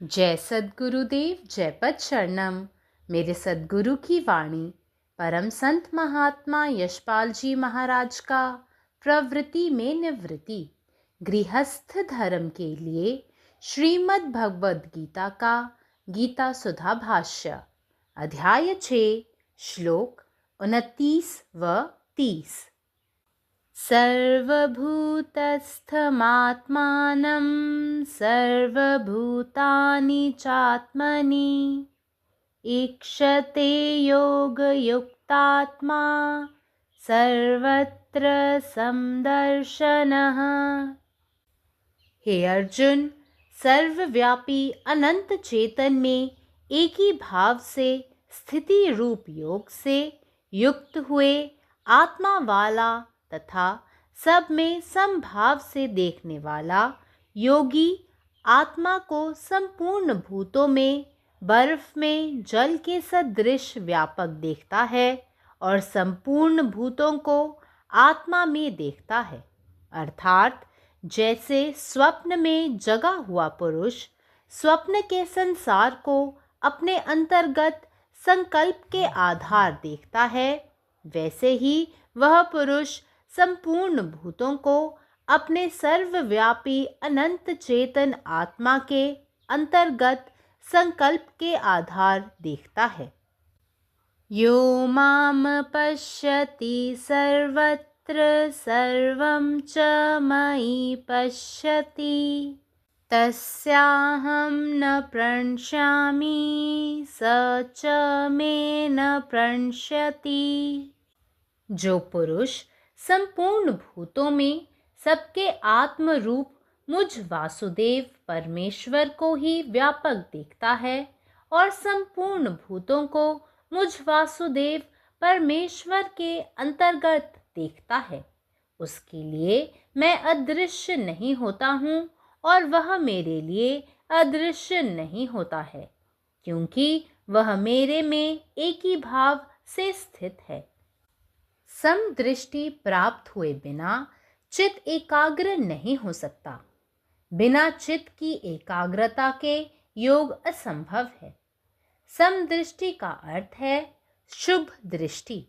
जय सद्गुरुदेव, जय पद शरणम। मेरे सद्गुरु की वाणी परम संत महात्मा यशपाल जी महाराज का प्रवृत्ति में निवृत्ति गृहस्थ धर्म के लिए श्रीमद् भगवद गीता का गीता सुधा भाष्य अध्याय 6 श्लोक 29 व 30। सर्वभूतस्थमात्मानं सर्वभूतानि चात्मनि ईक्षते योगयुक्तात्मा सर्वत्र समदर्शनः। हे अर्जुन, सर्वव्यापी अनंत चेतन में एक ही भाव से स्थिति रूप योग से युक्त हुए आत्मा वाला तथा सब में समभाव से देखने वाला योगी आत्मा को संपूर्ण भूतों में बर्फ में जल के सदृश व्यापक देखता है और संपूर्ण भूतों को आत्मा में देखता है। अर्थात जैसे स्वप्न में जगा हुआ पुरुष स्वप्न के संसार को अपने अंतर्गत संकल्प के आधार देखता है, वैसे ही वह पुरुष संपूर्ण भूतों को अपने सर्वव्यापी अनंत चेतन आत्मा के अंतर्गत संकल्प के आधार देखता है। यो माम पश्यति सर्वत्र सर्वं च मयि पश्यति तस्याहं न प्रणश्यामि स च मे न प्रणश्यति। जो पुरुष संपूर्ण भूतों में सबके आत्म रूप मुझ वासुदेव परमेश्वर को ही व्यापक देखता है और संपूर्ण भूतों को मुझ वासुदेव परमेश्वर के अंतर्गत देखता है, उसके लिए मैं अदृश्य नहीं होता हूँ और वह मेरे लिए अदृश्य नहीं होता है, क्योंकि वह मेरे में एक ही भाव से स्थित है। समदृष्टि प्राप्त हुए बिना चित्त एकाग्र नहीं हो सकता। बिना चित्त की एकाग्रता के योग असंभव है। समदृष्टि का अर्थ है शुभ दृष्टि।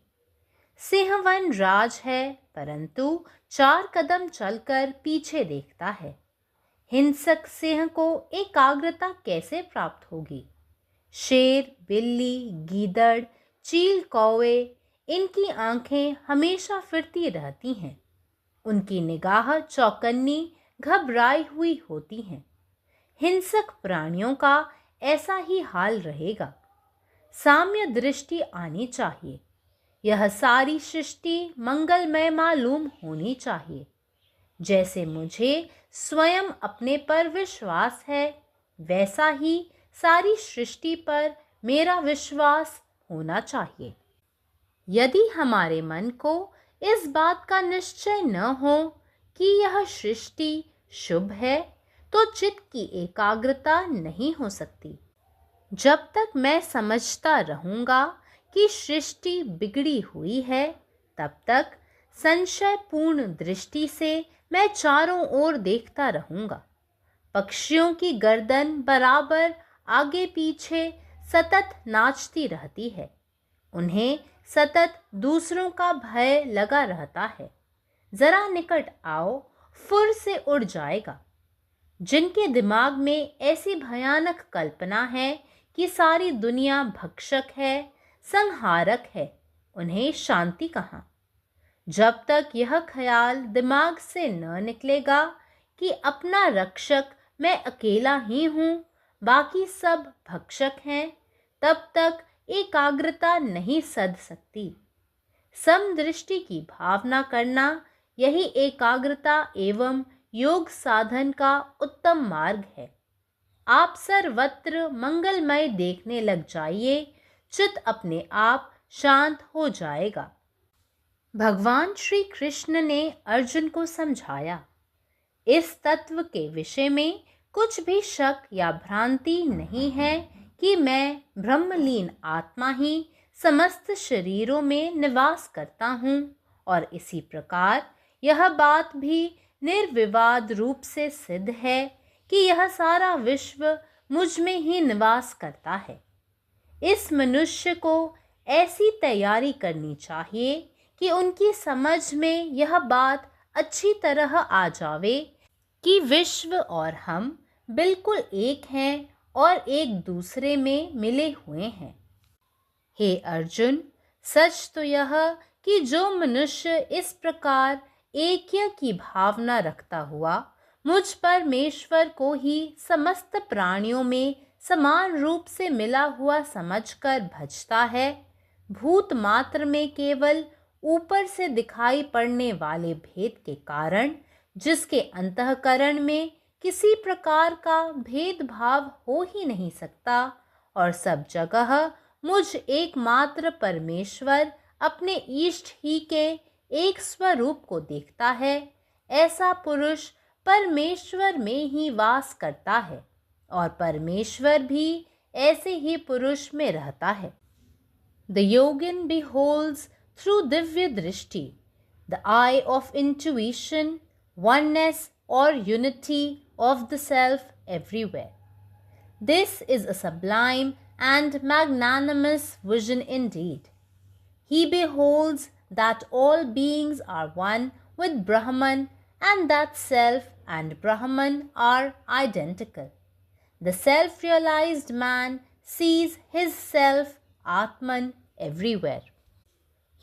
सिंहवन राज है, परंतु 4 कदम चलकर पीछे देखता है। हिंसक सिंह को एकाग्रता कैसे प्राप्त होगी? शेर, बिल्ली, गीदड़, चील, कौवे, इनकी आंखें हमेशा फिरती रहती हैं। उनकी निगाह चौकन्नी घबराई हुई होती हैं। हिंसक प्राणियों का ऐसा ही हाल रहेगा। साम्य दृष्टि आनी चाहिए। यह सारी सृष्टि मंगलमय मालूम होनी चाहिए। जैसे मुझे स्वयं अपने पर विश्वास है, वैसा ही सारी सृष्टि पर मेरा विश्वास होना चाहिए। यदि हमारे मन को इस बात का निश्चय न हो कि यह सृष्टि शुभ है, तो चित्त की एकाग्रता नहीं हो सकती। जब तक मैं समझता रहूँगा कि सृष्टि बिगड़ी हुई है, तब तक संशयपूर्ण दृष्टि से मैं चारों ओर देखता रहूँगा। पक्षियों की गर्दन बराबर आगे पीछे सतत नाचती रहती है। उन्हें सतत दूसरों का भय लगा रहता है। जरा निकट आओ, फुर से उड़ जाएगा। जिनके दिमाग में ऐसी भयानक कल्पना है कि सारी दुनिया भक्षक है, संहारक है, उन्हें शांति कहाँ? जब तक यह ख्याल दिमाग से न निकलेगा कि अपना रक्षक मैं अकेला ही हूँ, बाकी सब भक्षक हैं, तब तक एकाग्रता नहीं सध सकती। समदृष्टि की भावना करना यही एकाग्रता एवं योग साधन का उत्तम मार्ग है। आप सर्वत्र मंगलमय देखने लग जाइए, चित्त अपने आप शांत हो जाएगा। भगवान श्री कृष्ण ने अर्जुन को समझाया, इस तत्व के विषय में कुछ भी शक या भ्रांति नहीं है कि मैं ब्रह्मलीन आत्मा ही समस्त शरीरों में निवास करता हूँ, और इसी प्रकार यह बात भी निर्विवाद रूप से सिद्ध है कि यह सारा विश्व मुझ में ही निवास करता है। इस मनुष्य को ऐसी तैयारी करनी चाहिए कि उनकी समझ में यह बात अच्छी तरह आ जावे कि विश्व और हम बिल्कुल एक हैं और एक दूसरे में मिले हुए हैं। हे अर्जुन, सच तो यह कि जो मनुष्य इस प्रकार ऐक्य की भावना रखता हुआ मुझ परमेश्वर को ही समस्त प्राणियों में समान रूप से मिला हुआ समझकर भजता है, भूत मात्र में केवल ऊपर से दिखाई पड़ने वाले भेद के कारण, जिसके अंतःकरण में किसी प्रकार का भेदभाव हो ही नहीं सकता और सब जगह मुझ एकमात्र परमेश्वर अपने इष्ट ही के एक स्वरूप को देखता है, ऐसा पुरुष परमेश्वर में ही वास करता है और परमेश्वर भी ऐसे ही पुरुष में रहता है। The yogin beholds through divya drishti, the eye of intuition, oneness or unity of the self everywhere. This is a sublime and magnanimous vision indeed. He beholds that all beings are one with Brahman and that self and Brahman are identical. The self-realized man sees his self, Atman, everywhere.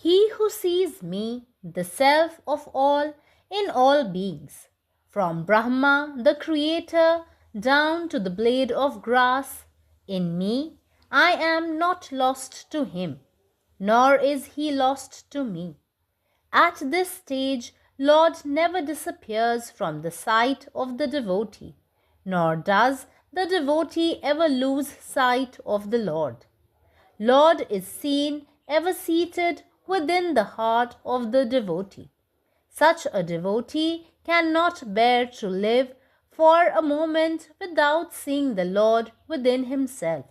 He who sees me, the self of all, in all beings, from Brahma, the creator, down to the blade of grass, in me, I am not lost to him, nor is he lost to me. At this stage, Lord never disappears from the sight of the devotee, nor does the devotee ever lose sight of the Lord. Lord is seen ever seated within the heart of the devotee. Such a devotee cannot bear to live for a moment without seeing the Lord within himself.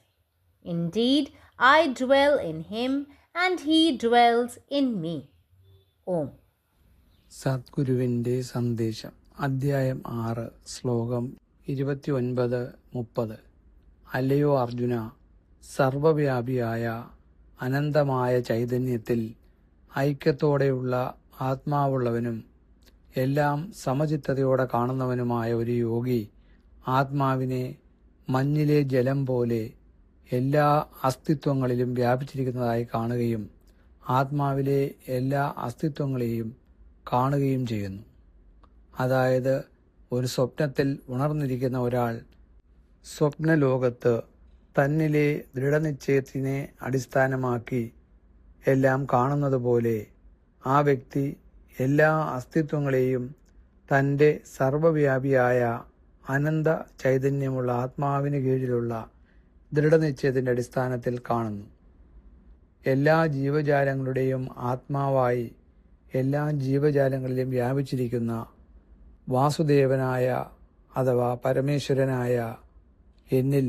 Indeed, I dwell in him and he dwells in me. Om. സദ്ഗുരുവിൻ്റെ സന്ദേശം. അധ്യായം 6, ശ്ലോകം 29-30. അല്ലയോ അർജുന, സർവവ്യാപിയായ അനന്തമായ ചൈതന്യത്തിൽ ഐക്യത്തോടെയുള്ള ആത്മാവുള്ളവനും എല്ലാം സമചിത്തതയോടെ കാണുന്നവനുമായ ഒരു യോഗി ആത്മാവിനെ മഞ്ഞിലെ ജലം പോലെ എല്ലാ അസ്തിത്വങ്ങളിലും വ്യാപിച്ചിരിക്കുന്നതായി കാണുകയും ആത്മാവിലെ എല്ലാ അസ്തിത്വങ്ങളെയും കാണുകയും ചെയ്യുന്നു. അതായത്, ഒരു സ്വപ്നത്തിൽ ഉണർന്നിരിക്കുന്ന ഒരാൾ സ്വപ്നലോകത്ത് തന്നിലെ ദൃഢനിശ്ചയത്തിനെ അടിസ്ഥാനമാക്കി എല്ലാം കാണുന്നത് പോലെ ആ വ്യക്തി എല്ലാ അസ്തിത്വങ്ങളെയും തൻ്റെ സർവവ്യാപിയായ അനന്ത ചൈതന്യമുള്ള ആത്മാവിന് കീഴിലുള്ള ദൃഢനിശ്ചയത്തിൻ്റെ അടിസ്ഥാനത്തിൽ കാണുന്നു. എല്ലാ ജീവജാലങ്ങളുടെയും ആത്മാവായി എല്ലാ ജീവജാലങ്ങളിലും വ്യാപിച്ചിരിക്കുന്ന വാസുദേവനായ അഥവാ പരമേശ്വരനായ എന്നിൽ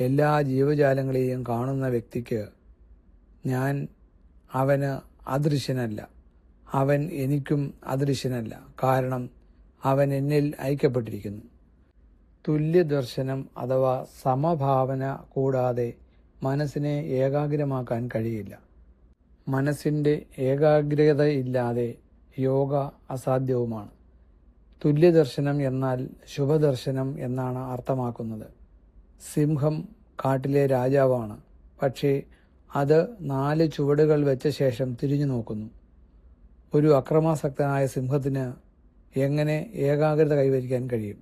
എല്ലാ ജീവജാലങ്ങളെയും കാണുന്ന വ്യക്തിക്ക് ഞാൻ അവന് അദൃശ്യനല്ല, അവൻ എനിക്കും അദൃശ്യനല്ല. കാരണം അവൻ എന്നിൽ ഐക്യപ്പെട്ടിരിക്കുന്നു. തുല്യദർശനം അഥവാ സമഭാവന കൂടാതെ മനസ്സിനെ ഏകാഗ്രമാക്കാൻ കഴിയില്ല. മനസ്സിൻ്റെ ഏകാഗ്രതയില്ലാതെ യോഗ അസാധ്യവുമാണ്. തുല്യദർശനം എന്നാൽ ശുഭദർശനം എന്നാണ് അർത്ഥമാക്കുന്നത്. സിംഹം കാട്ടിലെ രാജാവാണ്, പക്ഷേ അത് 4 ചുവടുകൾ വെച്ച ശേഷം തിരിഞ്ഞു നോക്കുന്നു. ഒരു അക്രമാസക്തനായ സിംഹത്തിന് എങ്ങനെ ഏകാഗ്രത കൈവരിക്കാൻ കഴിയും?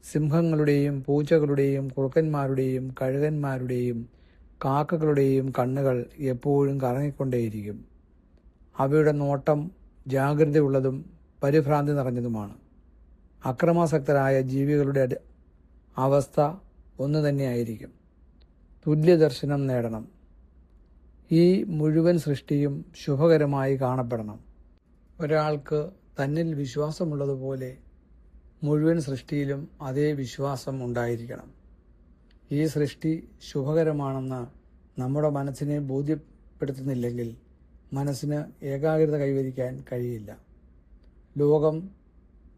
സിംഹങ്ങളുടെയും പൂച്ചകളുടെയും കുറുക്കന്മാരുടെയും കഴുകന്മാരുടെയും കാക്കകളുടെയും കണ്ണുകൾ എപ്പോഴും കറങ്ങിക്കൊണ്ടേയിരിക്കും. അവയുടെ നോട്ടം ജാഗ്രതയുള്ളതും പരിഭ്രാന്തി നിറഞ്ഞതുമാണ്. അക്രമാസക്തരായ ജീവികളുടെ അവസ്ഥ ഒന്നു തന്നെയായിരിക്കും. തുല്യദർശനം നേടണം. ഈ മുഴുവൻ സൃഷ്ടിയും ശുഭകരമായി കാണപ്പെടണം. ഒരാൾക്ക് തന്നിൽ വിശ്വാസമുള്ളതുപോലെ മുഴുവൻ സൃഷ്ടിയിലും അതേ വിശ്വാസം ഉണ്ടായിരിക്കണം. ഈ സൃഷ്ടി ശുഭകരമാണെന്ന് നമ്മുടെ മനസ്സിനെ ബോധ്യപ്പെടുത്തുന്നില്ലെങ്കിൽ മനസ്സിന് ഏകാഗ്രത കൈവരിക്കാൻ കഴിയില്ല. ലോകം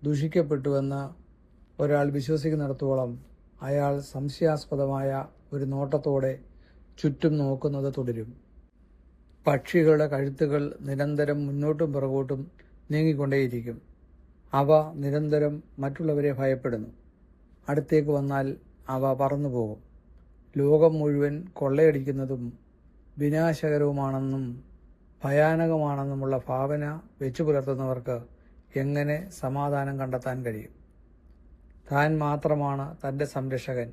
ദുഷിക്കപ്പെട്ടുവെന്ന് ഒരാൾ വിശ്വസിക്കുന്നിടത്തോളം അയാൾ സംശയാസ്പദമായ ഒരു നോട്ടത്തോടെ ചുറ്റും നോക്കുന്നത് തുടരും. പക്ഷികളുടെ കഴുത്തുകൾ നിരന്തരം മുന്നോട്ടും പുറകോട്ടും നീങ്ങിക്കൊണ്ടേയിരിക്കും. അവ നിരന്തരം മറ്റുള്ളവരെ ഭയപ്പെടുന്നു. അടുത്തേക്ക് വന്നാൽ അവ പറന്നുപോകും. ലോകം മുഴുവൻ കൊള്ളയടിക്കുന്നതും വിനാശകരവുമാണെന്നും ഭയാനകമാണെന്നുമുള്ള ഭാവന വെച്ചു പുലർത്തുന്നവർക്ക് എങ്ങനെ സമാധാനം കണ്ടെത്താൻ കഴിയും? താൻ മാത്രമാണ് തൻ്റെ സംരക്ഷകൻ,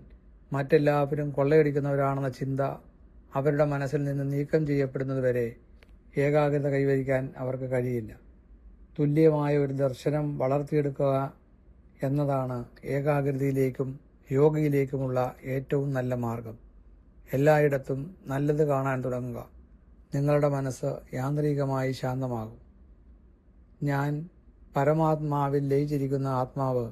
മറ്റെല്ലാവരും കൊള്ളയടിക്കുന്നവരാണെന്ന ചിന്ത അവരുടെ മനസ്സിൽ നിന്ന് നീക്കം ചെയ്യപ്പെടുന്നതുവരെ ഏകാഗ്രത കൈവരിക്കാൻ അവർക്ക് കഴിയില്ല. തുല്യമായ ഒരു ദർശനം വളർത്തിയെടുക്കുക എന്നതാണ് ഏകാഗ്രതയിലേക്കും യോഗയിലേക്കുമുള്ള ഏറ്റവും നല്ല മാർഗം. എല്ലായിടത്തും നല്ലത് കാണാൻ തുടങ്ങുക. നിങ്ങളുടെ മനസ്സ് യാന്ത്രികമായി ശാന്തമാകും. ഞാൻ പരമാത്മാവിൽ ലയിച്ചിരിക്കുന്ന ആത്മാവ്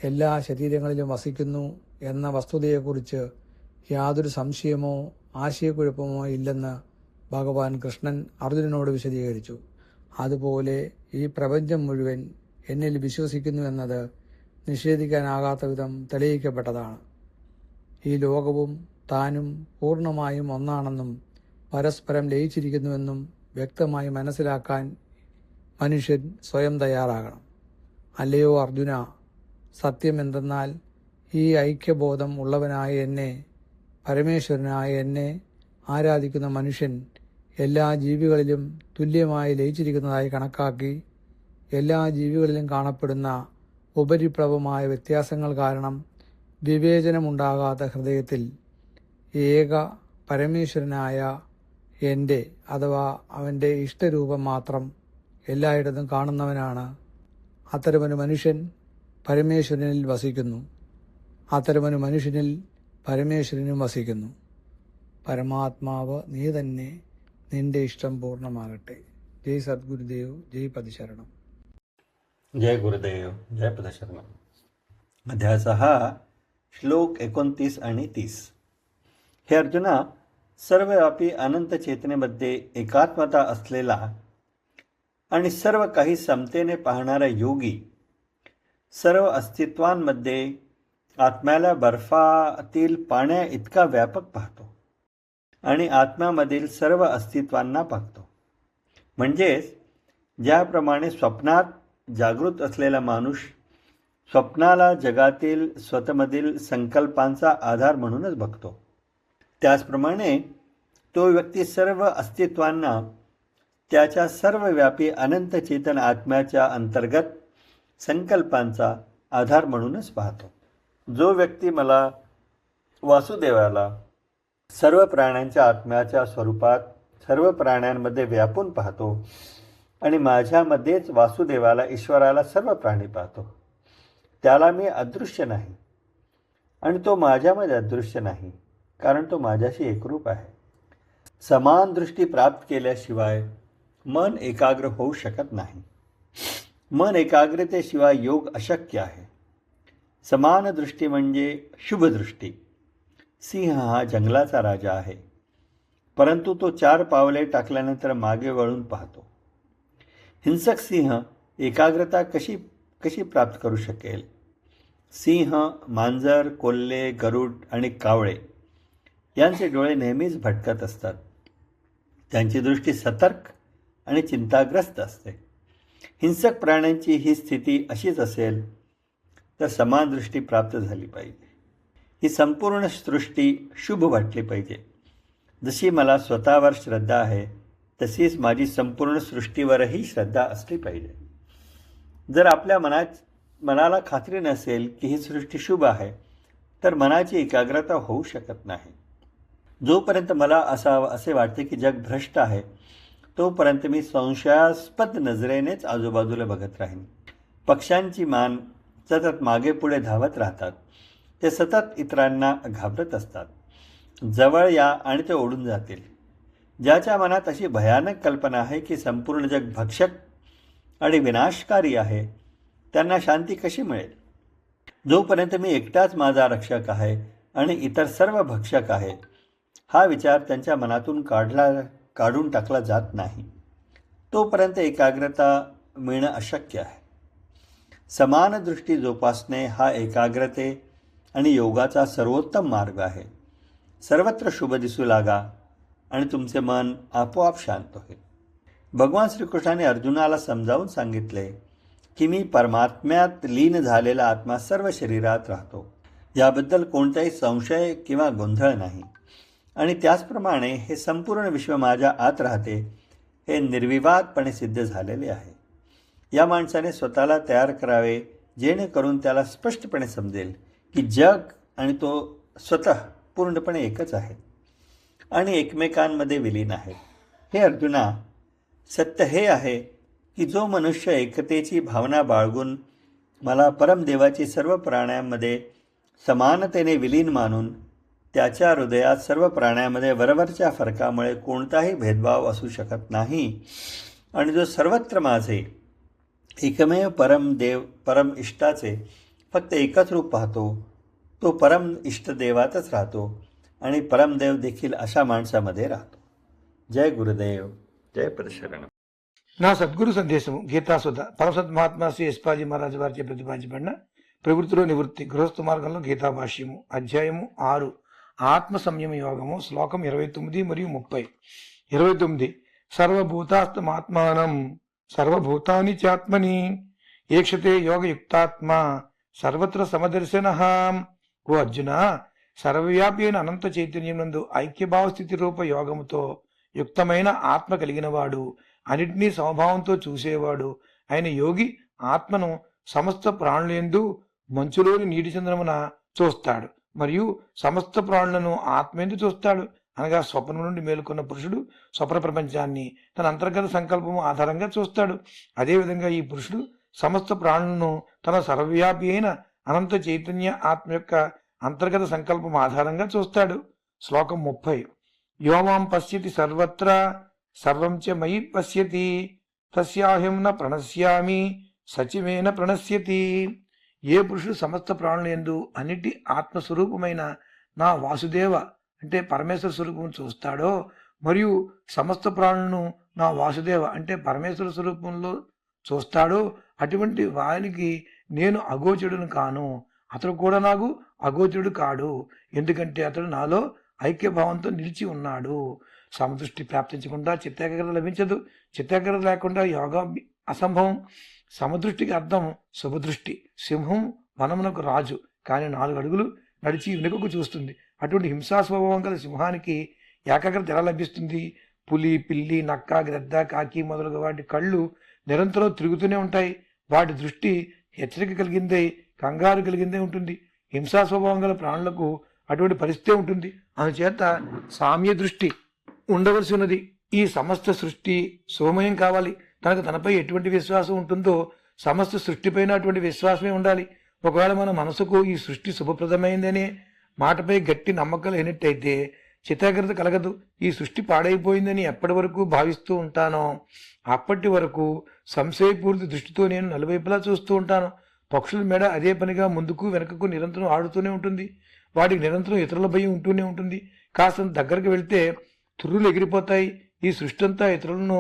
എല്ലാ ശരീരങ്ങളിലും വസിക്കുന്നു എന്ന വസ്തുതയെക്കുറിച്ച് യാതൊരു സംശയമോ ആശയക്കുഴപ്പമോ ഇല്ലെന്ന് ഭഗവാൻ കൃഷ്ണൻ അർജുനനോട് വിശദീകരിച്ചു. അതുപോലെ ഈ പ്രപഞ്ചം മുഴുവൻ എന്നിൽ വിശ്വസിക്കുന്നു എന്നത് നിഷേധിക്കാനാകാത്ത വിധം തെളിയിക്കപ്പെട്ടതാണ്. ഈ ലോകവും താനും പൂർണ്ണമായും ഒന്നാണെന്നും പരസ്പരം ലയിച്ചിരിക്കുന്നുവെന്നും വ്യക്തമായി മനസ്സിലാക്കാൻ മനുഷ്യൻ സ്വയം തയ്യാറാകണം. അല്ലയോ അർജുന, സത്യം എന്തെന്നാൽ ഈ ഐക്യബോധം ഉള്ളവനായ എന്നെ, പരമേശ്വരനായ എന്നെ ആരാധിക്കുന്ന മനുഷ്യൻ എല്ലാ ജീവികളിലും തുല്യമായി ലയിച്ചിരിക്കുന്നതായി കണക്കാക്കി എല്ലാ ജീവികളിലും കാണപ്പെടുന്ന ഉപരിപ്ലവമായ വ്യത്യാസങ്ങൾ കാരണം വിവേചനമുണ്ടാകാത്ത ഹൃദയത്തിൽ ഏക പരമേശ്വരനായ എൻ്റെ അഥവാ അവൻ്റെ ഇഷ്ടരൂപം മാത്രം എല്ലായിടത്തും കാണുന്നവനാണ്. അത്തരമൊരു മനുഷ്യൻ പരമേശ്വരനിൽ വസിക്കുന്നു. അത്തരമൊരു മനുഷ്യനിൽ പരമേശ്വരനും വസിക്കുന്നു. പരമാത്മാവ് നീ തന്നെ, നിന്റെ ഇഷ്ടം പൂർണ്ണമാകട്ടെ. ജയ് സദ്ഗുരുദേവ്, ജയ് പതിശരണം. जय गुरुदेव, जय पदशर्मा. अध्याय 6, श्लोक 29 आणि 30. हे अर्जुना, सर्वव्यापी अनंत चेतनेमध्ये एकात्मता असलेला आणि सर्व काही समतेने पाहणारा योगी सर्व अस्तित्वांमध्ये आत्म्याला बर्फातील पाण्या इतका व्यापक पाहतो आणि आत्म्यामधील सर्व अस्तित्वांना पाहतो. म्हणजेच ज्याप्रमाणे स्वप्नात जागृत असलेला माणूस स्वप्नाला जगातील स्वतःमधील संकल्पांचा आधार म्हणूनच बघतो, त्याचप्रमाणे तो व्यक्ती सर्व अस्तित्वांना त्याच्या सर्वव्यापी अनंत चेतन आत्म्याच्या अंतर्गत संकल्पांचा आधार म्हणूनच पाहतो. जो व्यक्ती मला वासुदेवाला सर्व प्राण्यांच्या आत्म्याच्या स्वरूपात सर्व प्राण्यांमध्ये व्यापून पाहतो आणि माझ्यामध्येच वासुदेवाला ईश्वराला सर्व प्राणी पाहतो, त्याला मी अदृश्य नाही आणि तो माझ्यामध्ये अदृश्य नाही, कारण तो माझ्याशी एकरूप आहे. समान दृष्टी प्राप्त केल्याशिवाय मन एकाग्र होऊ शकत नाही. मन एकाग्रतेशिवाय योग अशक्य आहे. समान दृष्टी म्हणजे शुभ दृष्टी. सिंह हा जंगलाचा राजा आहे, परंतु तो 4 पावले टाकल्यानंतर मागे वळून पाहतो. हिंसक सिंह एकाग्रता कशी प्राप्त करू शकेल? सिंह, मांजर, कोल्हे, गरुड आणि कावळे यांचे डोळे नेहमीच भटकत असतात. त्यांची दृष्टी सतर्क आणि चिंताग्रस्त असते. हिंसक प्राण्यांची ही स्थिती अशीच असेल तर समान दृष्टी प्राप्त झाली पाहिजे. ही संपूर्ण सृष्टी शुभ वाटली पाहिजे. जशी मला स्वतःवर श्रद्धा आहे तशीच माझी संपूर्ण सृष्टीवरही श्रद्धा असली पाहिजे. जर आपल्या मनाला खात्री नसेल की ही सृष्टी शुभ आहे तर मनाची एकाग्रता होऊ शकत नाही. जोपर्यंत मला असे वाटते की जग भ्रष्ट आहे तोपर्यंत मी संशयास्पद नजरेनेच आजूबाजूला बघत राहीन. पक्ष्यांची मान सतत मागे पुढे धावत राहतात. ते सतत इतरांना घाबरत असतात. जवळ या आणि ते ओढून जातील. ज्याच्या मनात अशी भयानक कल्पना आहे की संपूर्ण जग भक्षक आणि विनाशकारी आहे त्यांना शांती कशी मिळेल? जोपर्यंत मी एकटाच माझा रक्षक आहे आणि इतर सर्व भक्षक आहेत हा विचार त्यांच्या मनातून काढून टाकला जात नाही तोपर्यंत एकाग्रता मिळणं अशक्य आहे. समान दृष्टी जोपासणे हा एकाग्रते आणि योगाचा सर्वोत्तम मार्ग आहे. सर्वत्र शुभ दिसू लागा आणि तुमचे मन आपोआप शांत होईल. भगवान श्रीकृष्णाने अर्जुनाला समजावून सांगितले की मी परमात्म्यात लीन झालेला आत्मा सर्व शरीरात राहतो, याबद्दल कोणताही संशय किंवा गोंधळ नाही. आणि त्याचप्रमाणे हे संपूर्ण विश्व माझ्या आत राहते हे निर्विवादपणे सिद्ध झालेले आहे. या माणसाने स्वतःला तयार करावे जेणेकरून त्याला स्पष्टपणे समजेल की जग आणि तो स्वतः पूर्णपणे एकच आहे आणि एकमेकांमध्ये विलीन आहेत. हे अर्जुना, सत्य हे आहे की जो मनुष्य एकतेची भावना बाळगून मला परमदेवाची सर्व प्राण्यांमध्ये समानतेने विलीन मानून त्याच्या हृदयात सर्व प्राण्यांमध्ये बरोबरच्या फरकामुळे कोणताही भेदभाव असू शकत नाही आणि जो सर्वत्र माझे एकमेव परमदेव परम इष्टाचे फक्त एकच रूप पाहतो, तो परम इष्टदेवातच राहतो आणि परमदेव देखील अशा माणसामध्ये राहतो. जय गुरुदेव, जय పదశరణం. నా సద్గురు సందేశము గీతాసుధ పరమసత్ మహాత్మా శ్రీ ఎస్పాజీ మహారాజు వారిచే ప్రతిపాదించబడిన ప్రవృత్తిలో నివృత్తి గృహస్థ మార్గంలో గీతా భాష్యము అధ్యాయము 6 ఆత్మ సంయమ యోగము శ్లోకం 29 మరియు 30. 29 సర్వభూతాస్తమాత్మానం సర్వభూతాని చాత్మని ఏక్షతే యోగయుక్తాత్మ సర్వత్ర సమదర్శనః. ఓ అర్జున, సర్వవ్యాపి అయిన అనంత చైతన్యం నందు ఐక్యభావ స్థితి రూప యోగముతో యుక్తమైన ఆత్మ కలిగినవాడు, అన్నిటినీ సమభావంతో చూసేవాడు ఆయన యోగి ఆత్మను సమస్త ప్రాణులందు మంచులోని నీటి చంద్రమున చూస్తాడు మరియు సమస్త ప్రాణులను ఆత్మేందు చూస్తాడు. అనగా స్వప్నం నుండి మేలుకున్న పురుషుడు స్వప్న ప్రపంచాన్ని తన అంతర్గత సంకల్పము ఆధారంగా చూస్తాడు. అదేవిధంగా ఈ పురుషుడు సమస్త ప్రాణులను తన సర్వవ్యాపి అయిన అనంత చైతన్య ఆత్మ యొక్క అంతర్గత సంకల్పం ఆధారంగా చూస్తాడు. శ్లోకం 30. యోమాం పశ్యతి సర్వత్ర సర్వం చ మయి పశ్యతి తస్యాహం న ప్రణశ్యామి సచిమేన ప్రణశ్యతి. ఏ పురుషుడు సమస్త ప్రాణులందు అన్నిటి ఆత్మస్వరూపమైన నా వాసుదేవ అంటే పరమేశ్వర స్వరూపం చూస్తాడో మరియు సమస్త ప్రాణులను నా వాసుదేవ అంటే పరమేశ్వర స్వరూపంలో చూస్తాడో అటువంటి వారికి నేను అగోచరుడును కాను, అతడు కూడా నాకు అగోచరుడు కాడు. ఎందుకంటే అతడు నాలో ఐక్యభావంతో నిలిచి ఉన్నాడు. సమదృష్టి ప్రాప్తించకుండా చిత్తాగ్రత లభించదు. చిత్తాగ్రత లేకుండా యోగా అసంభవం. సమదృష్టికి అర్థం శుభదృష్టి. సింహం వనమునకు రాజు, కానీ 4 అడుగులు నడిచి వెనుకకు చూస్తుంది. అటువంటి హింసా స్వభావం గల సింహానికి ఏకాగ్రత ఎలా లభిస్తుంది? పులి, పిల్లి, నక్క, గ్రద్ద, కాకి మొదలగు వాటి కళ్ళు నిరంతరం తిరుగుతూనే ఉంటాయి. వాటి దృష్టి హెచ్చరిక కలిగిందే, కంగారు కలిగిందే ఉంటుంది. హింసా స్వభావం గల ప్రాణులకు అటువంటి పరిస్థితే ఉంటుంది. అందుచేత సామ్య దృష్టి ఉండవలసి ఉన్నది. ఈ సమస్త సృష్టి శుభమయం కావాలి. తనపై ఎటువంటి విశ్వాసం ఉంటుందో సమస్త సృష్టిపైన అటువంటి విశ్వాసమే ఉండాలి. ఒకవేళ మన మనసుకు ఈ సృష్టి శుభప్రదమైందనే మాటపై గట్టి నమ్మకం లేనట్టయితే చిత్తాగ్రత కలగదు. ఈ సృష్టి పాడైపోయిందని ఎప్పటి వరకు భావిస్తూ ఉంటానో అప్పటి వరకు సంశయపూరిత దృష్టితో నేను నలువైపులా చూస్తూ ఉంటాను. పక్షుల మెడ అదే పనిగా ముందుకు వెనకకు నిరంతరం ఆడుతూనే ఉంటుంది. వాటికి నిరంతరం ఇతరుల భయం ఉంటూనే ఉంటుంది. కాస్త దగ్గరకు వెళ్తే తుర్రులు ఎగిరిపోతాయి. ఈ సృష్టి అంతా ఇతరులను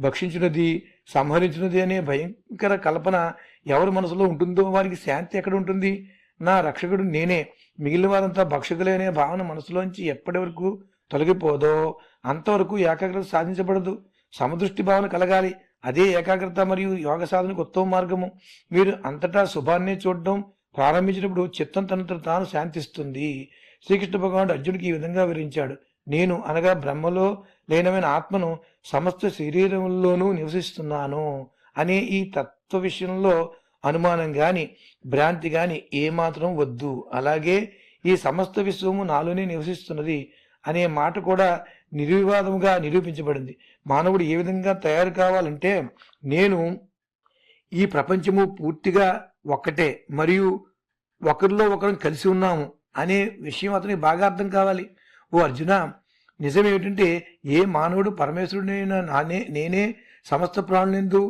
భక్షించినది, సంహరించినది అనే భయంకర కల్పన ఎవరి మనసులో ఉంటుందో వారికి శాంతి ఎక్కడ ఉంటుంది? నా రక్షకుడు నేనే, మిగిలిన వారంతా భక్షకులే అనే భావన మనసులోంచి ఎప్పటి వరకు తొలగిపోదో అంతవరకు ఏకాగ్రత సాధించబడదు. సమదృష్టి భావన కలగాలి. అదే ఏకాగ్రత మరియు యోగ సాధనకు ఉత్తమ మార్గము. మీరు అంతటా శుభాన్నే చూడడం ప్రారంభించినప్పుడు చిత్తం తనంతట తాను శాంతిస్తుంది. శ్రీకృష్ణ భగవానుడు అర్జునుడికి ఈ విధంగా వివరించాడు. నేను అనగా బ్రహ్మలో లీనమైన ఆత్మను సమస్త శరీరంలోనూ నివసిస్తున్నాను అనే ఈ తత్వ విషయంలో అనుమానం గాని భ్రాంతి గాని ఏమాత్రం వద్దు. అలాగే ఈ సమస్త విశ్వము నాలోనే నివసిస్తున్నది అనే మాట కూడా నిర్వివాదముగా నిరూపించబడింది. మానవుడు ఏ విధంగా తయారు కావాలంటే, నేను ఈ ప్రపంచము పూర్తిగా ఒక్కటే మరియు ఒకరిలో ఒకరు కలిసి ఉన్నాము అనే విషయం అతనికి బాగా అర్థం కావాలి. ఓ అర్జున, నిజం ఏమిటంటే ఏ మానవుడు పరమేశ్వరుడైన నేనే సమస్త ప్రాణులందు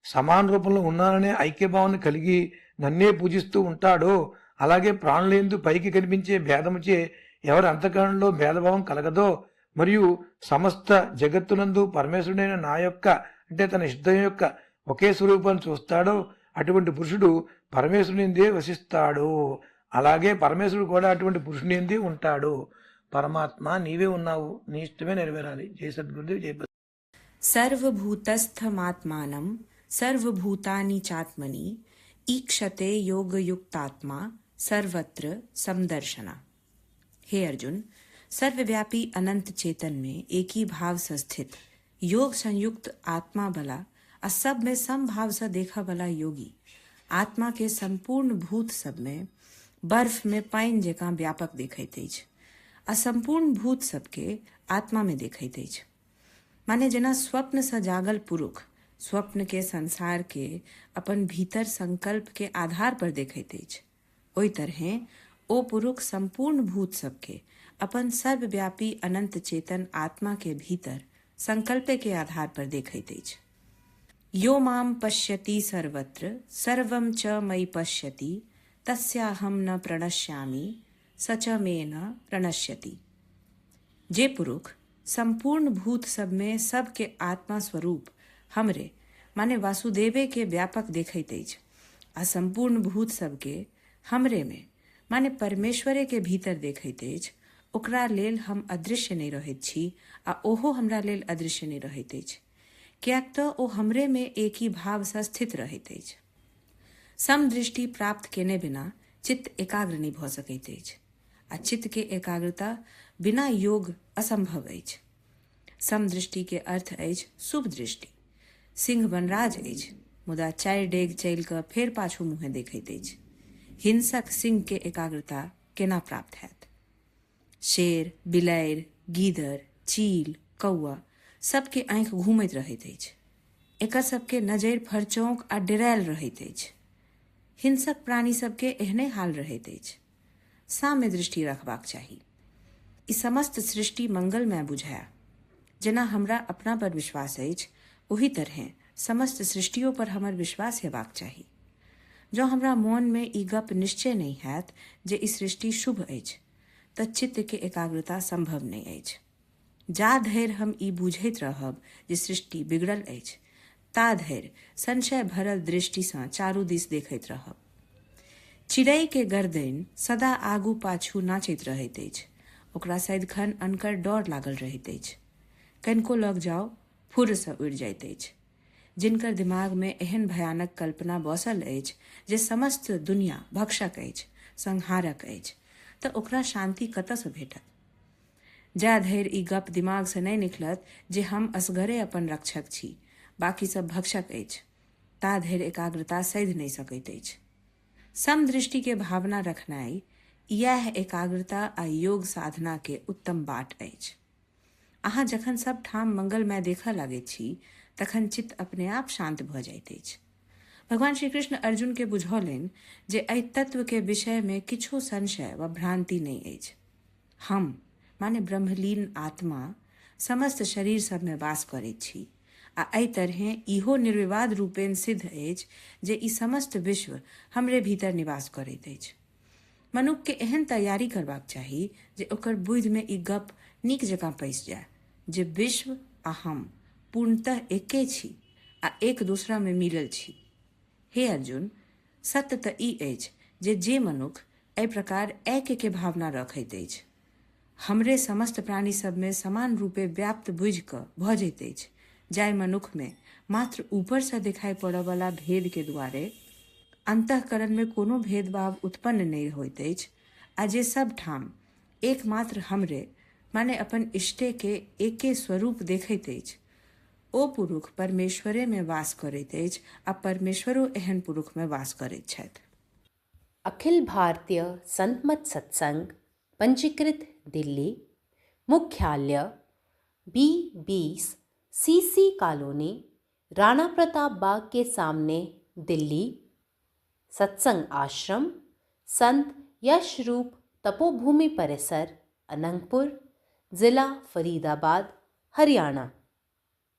సమాన రూపంలో ఉన్నాననే ఐక్యభావాన్ని కలిగి నన్నే పూజిస్తూ ఉంటాడో, అలాగే ప్రాణులందు పైకి కనిపించే భేదముచే ఎవరి అంతఃకరణలో భేదభావం కలగదో మరియు సమస్త జగత్తునందు పరమేశ్వరుడైన నా యొక్క అంటే తన ఇష్టం యొక్క ఒకే స్వరూపాన్ని చూస్తాడో అటువంటి పురుషుడు పరమేశ్వరునిదే వసిస్తాడు. అలాగే పరమేశ్వరుడు కూడా అటువంటి పురుషుని ఎందు ఉంటాడు. పరమాత్మ నీవే ఉన్నావు, నీ ఇష్టమే నెరవేరాలి. జయ సద్గురుదేవ్, జయ सर्वभूतस्थमात्मानं सर्वभूतानि चात्मनि ईक्षते योगयुक्तात्मा सर्वत्र समदर्शना। हे अर्जुन, सर्वव्यापी अनंत चेतन में एक ही भाव से स्थित योग संयुक्त आत्मा बला और सब में समभाव से देखा बला योगी आत्मा के संपूर्ण भूत सब में बर्फ में पाइन जका व्यापक देखई तेज असंपूर्ण भूत सबके आत्मा में देखई तेज। माने जना स्वप्न सा जागल पुरुष स्वप्न के संसार के अपन भीतर संकल्प के आधार पर देखे तेज, ओई तरह ओ पुरुष संपूर्ण भूत सबके अपन सर्वव्यापी अनंत चेतन आत्मा के भीतर संकल्प के आधार पर देखे तेज। यो माम पश्यति सर्वत्र सर्वं च मयि पश्यति तस्याहं न प्रणश्यामि स च मे न प्रणश्यति। जे पुरुष संपूर्ण भूत सब में सबके आत्मा स्वरूप हमरे माने वासुदेवे के व्यापक देखई तेज आ संपूर्ण भूत सबके हमरे में माने परमेश्वरे के भीतर देखई तेज, ओकरा लेल हम अदृश्य नहीं रहित छी आ ओहो हमरा लेल अदृश्य नहीं रहित तेज, कियाक तो ओ हमरे में एक ही भाव से स्थित रहित तेज। समदृष्टि प्राप्त केने बिना चित्त एकाग्र नहीं भ सकैत अछि आ चित्त के एकाग्रता बिना योग असंभव अछि। समदृष्टि के अर्थ अछि शुभ दृष्टि। सिंह वनराज अछि मुदा 4 डेग चलि कऽ फेर पाछू मुँहे देखैत अछि। हिंसक सिंह के एकाग्रता केना प्राप्त हैत? शेर, बिलाड़ि, गीदड़, चील, कौआ सबके आँखि घूमैत रहैत अछि। एकर सबके नजरि फरचौक आ डेरायल रहैत अछि। हिंसक प्राणी सबके एहने हाल रहैत अछि। साम्य दृष्टि रखबाक चाही। ई समस्त सृष्टि मंगलमय बुझाया। जेना हमरा अपना पर विश्वास अछि ओही तरह समस्त सृष्टियों पर हमर विश्वास हेबाक चाही। जो हमरा मन में ई गप निश्चय नहीं हैत जे ई सृष्टि शुभ अछि तऽ चित्त के एकाग्रता संभव नहीं अछि। जा धरि हम ई बुझैत रहब जे सृष्टि बिगड़ल अछि ता धरि संशय भरल दृष्टि सँ चारू दिस देखैत रहब। चिड़ै के गर्दन सदा आगू पाछू नाचैत रहैत अछि, ओकरा सदिखन अनकर डर लागल रहैत अछि। कनिको लग जाओ फुर्र सँ उड़ि जाइत अछि। जिनकर दिमाग में एहन भयानक कल्पना बसल अछि जे समस्त दुनिया भक्षक अछि, संहारक अछि, तऽ ओकरा शांति कतऽ सँ भेटत? जा धरि ई गप दिमाग से नहीं निकलत जे हम असगरे अपन रक्षक छी, बाकी सब भक्षक अछि, ता धरि एकाग्रता सधि नहीं सकैत अछि। समदृष्टि के भावना रखनाई यह एकाग्रता आ योग साधना के उत्तम बाट अछि। अहाँ जखन सब ठाम मंगलमय देखऽ लागैत छी तखन चित्त अपने आप शांत भ जाइत अछि। भगवान श्री कृष्ण अर्जुन के बुझौलनि जे एहि तत्व के विषय में किछो संशय व भ्रांति नहीं अछि। हम माने ब्रह्मलीन आत्मा समस्त शरीर सब में वास करैत छी आ एहि तरह इहो निर्विवाद रूपेण सिद्ध अछि जे ई समस्त विश्व हमरे भीतर निवास करैत अछि। मनुष्य के एहन तैयारी करबाक चाही जे ओकर बुद्धि में ई गप नीक जकाँ पैसि जाय जे विश्व आ हम पूर्णतः एके छी आ एक दूसरा में मिलल छी। हे अर्जुन, सत्य तऽ ई अछि जे मनुष्य एहि प्रकार ऐक्य के भावना रखैत अछि हमरे समस्त प्राणी सब में समान रूपे व्याप्त बुझि कऽ भऽ जाइत अछि, जाय मनुष्य में मात्र ऊपर से दिखाई पड़य वाला भेद के द्वारे अंतःकरण में कोनो भेदभाव उत्पन्न नहीं होइत अछि आ जे सब ठाम एकमात्र हमरे माने अपन इष्टे के एके स्वरूप देखैत अछि, ओ पुरुष परमेश्वरे में वास करैत अछि आ परमेश्वरो एहन पुरुष में वास करैत छथि। अखिल भारतीय संतमत सत्संग पंजीकृत दिल्ली, मुख्यालय B20 CC colony, Rana Pratap Bagh के सामने, दिल्ली। सत्संग आश्रम संत यशरूप तपोभूमि परिसर, अनंगपुर, जिला फरीदाबाद, हरियाणा।